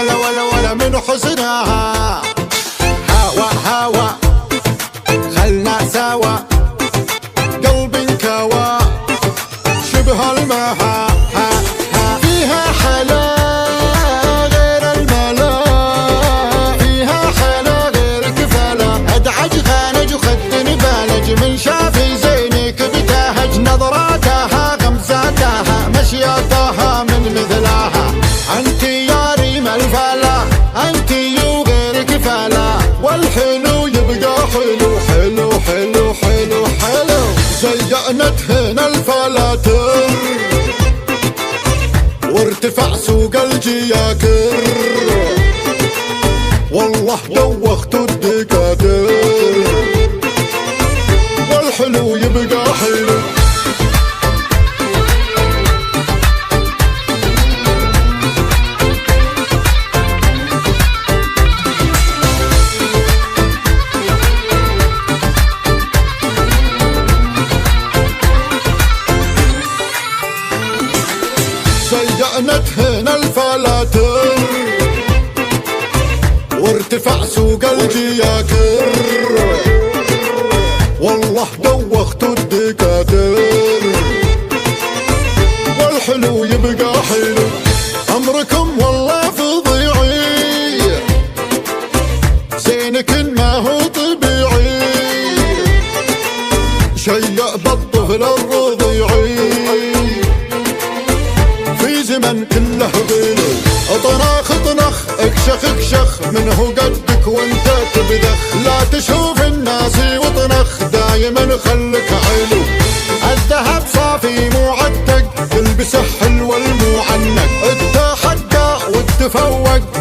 ولا من حسنها. هوا خلنا سوا، قلبي انكوى شبه المها. فيها حلا غير الملا، فيها حلا غير كفلا. ادعج خانج وخدني بالج، من شافي زينك بتهج. نظراتها غمزاتها مشياتها من مثلها. انتي يا ريم الفلا، انتي وغير كفلا. والحلو يبقى حلو حلو حلو حلو حلو. زينت هنا الفلاتر وارتفع سوق الجياكر. والله دوخت الدكاتر، والحلو يبقى حلو. زينت هنا الفلاتر وارتفع سوق الجياكر. والله دوخت الدكاتر، والحلو يبقى حلو. امركم والله فظيعي، زينك ما هو طبيعي. شيء بالطفل الرضيعي في زمن كله غلو. طناخ طنخ اكشخ اكشخ، منه قدك وانت تبذخ. لا تشوف الناس وطنخ، دايما خلك حلو. الذهب صافي معتق، تلبسه حلو المعنق. التحدى والتفوق